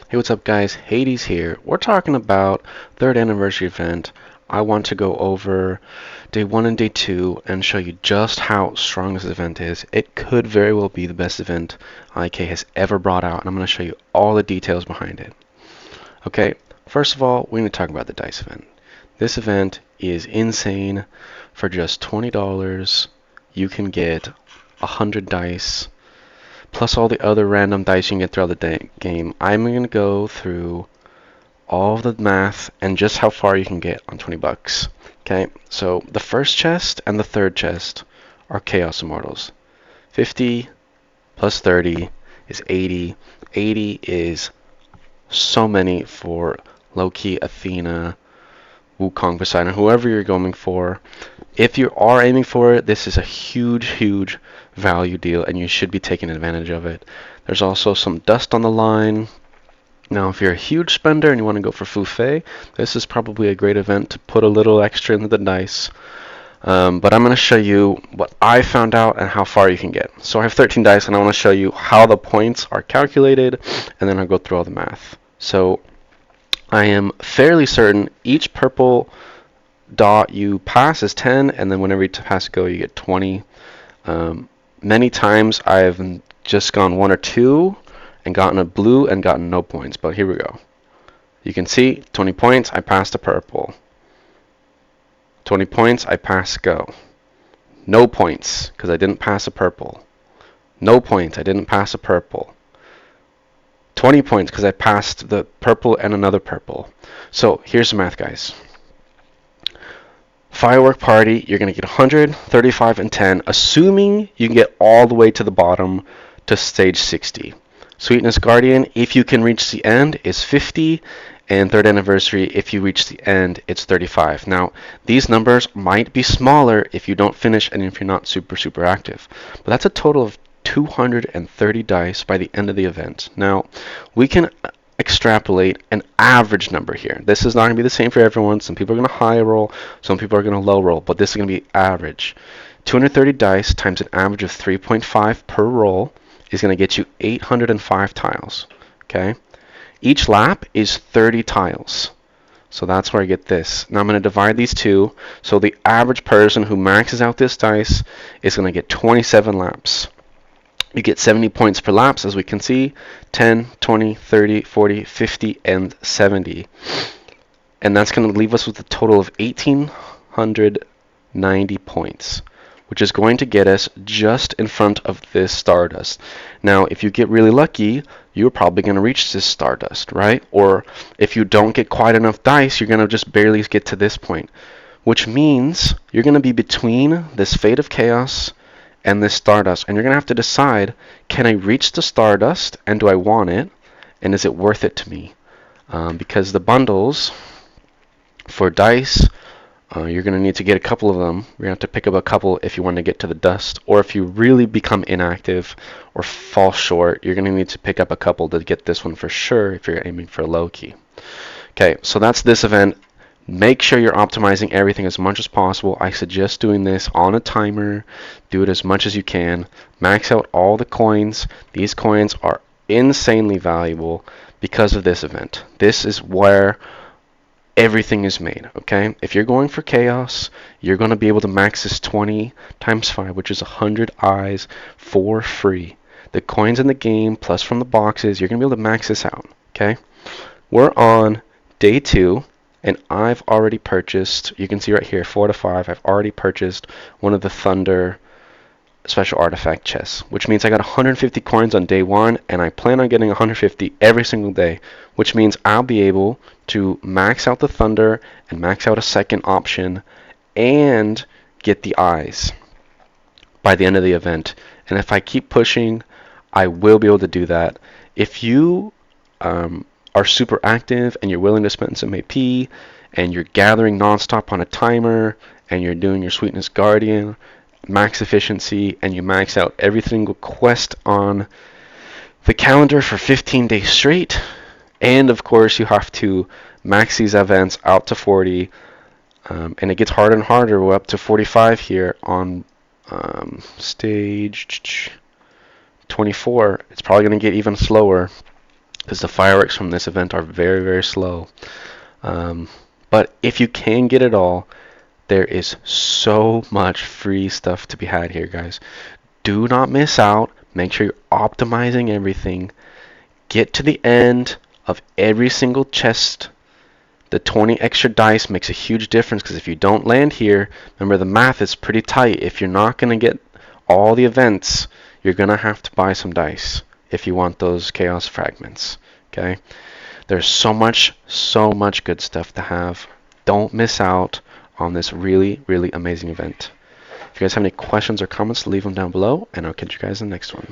Hey, what's up, guys? Hades here. We're talking about third anniversary event. I want to go over day 1 and day 2 and show you just how strong this event is. It could very well be the best event IK has ever brought out, and I'm going to show you all the details behind it. Okay, first of all, we need to talk about the dice event. This event is insane. For just $20, you can get 100 dice plus all the other random dice you can get throughout the game. I'm going to go through all of the math and just how far you can get on 20 bucks. Okay, so the first chest and the third chest are Chaos Immortals. 50 plus 30 is 80. 80 is so many for Loki, Athena, Wukong, Poseidon, whoever you're going for. If you are aiming for it, this is a huge value deal, and you should be taking advantage of it. There's also some dust on the line. Now, if you're a huge spender and you want to go for Fufei, this is probably a great event to put a little extra into the dice. But I'm going to show you what I found out and how far you can get. So I have 13 dice, and I want to show you how the points are calculated, and then I'll go through all the math. So I am fairly certain each purple dot you pass is 10, and then whenever you pass go, you get 20. Many times I've just gone 1 or 2 and gotten a blue and gotten no points, but here we go. You can see 20 points, I passed a purple. 20 points, I passed go. No points, because I didn't pass a purple. No points, I didn't pass a purple. 20 points, because I passed the purple and another purple. So here's the math, guys. Firework Party, you're going to get 100, 35, and 10, assuming you can get all the way to the bottom to stage 60. Sweetness Guardian, if you can reach the end, is 50, and third anniversary, if you reach the end, it's 35. Now, these numbers might be smaller if you don't finish and if you're not super active, but that's a total of 230 dice by the end of the event. Now, we can extrapolate an average number here. This is not going to be the same for everyone. Some people are going to high roll, some people are going to low roll, but this is going to be average. 230 dice times an average of 3.5 per roll is going to get you 805 tiles. Okay? Each lap is 30 tiles. So that's where I get this. Now I'm going to divide these two. So the average person who maxes out this dice is going to get 27 laps. You get 70 points per laps, as we can see, 10, 20, 30, 40, 50, and 70. And that's going to leave us with a total of 1,890 points, which is going to get us just in front of this Stardust. Now, if you get really lucky, you're probably going to reach this Stardust, right? Or if you don't get quite enough dice, you're going to just barely get to this point, which means you're going to be between this Fate of Chaos and this Stardust, and you're going to have to decide, can I reach the Stardust, and do I want it, and is it worth it to me? Because the bundles for dice, you're going to need to get a couple of them. You're going to have to pick up a couple if you want to get to the dust, or if you really become inactive or fall short, you're going to need to pick up a couple to get this one for sure if you're aiming for low key. Okay, so that's this event. Make sure you're optimizing everything as much as possible. I suggest doing this on a timer. Do it as much as you can. Max out all the coins. These coins are insanely valuable because of this event. This is where everything is made, okay? If you're going for Chaos, you're going to be able to max this 20 times 5, which is 100 eyes for free. The coins in the game, plus from the boxes, you're going to be able to max this out, okay? We're on day 2. And I've already purchased, you can see right here, 4 to 5, I've already purchased one of the Thunder special artifact chests, which means I got 150 coins on day 1, and I plan on getting 150 every single day, which means I'll be able to max out the Thunder and max out a second option and get the eyes by the end of the event. And if I keep pushing, I will be able to do that. If you are super active and you're willing to spend some AP and you're gathering nonstop on a timer and you're doing your Sweetness Guardian, max efficiency, and you max out every single quest on the calendar for 15 days straight, and of course you have to max these events out to 40, and it gets harder and harder. We're up to 45 here on stage 24. It's probably going to get even slower. because the fireworks from this event are very, very slow. But if you can get it all, there is so much free stuff to be had here, guys. Do not miss out. Make sure you're optimizing everything. Get to the end of every single chest. The 20 extra dice makes a huge difference, because if you don't land here, remember the math is pretty tight. If you're not going to get all the events, you're going to have to buy some dice if you want those chaos fragments. Okay? There's so much good stuff to have. Don't miss out on this really, really amazing event. If you guys have any questions or comments, leave them down below, and I'll catch you guys in the next one.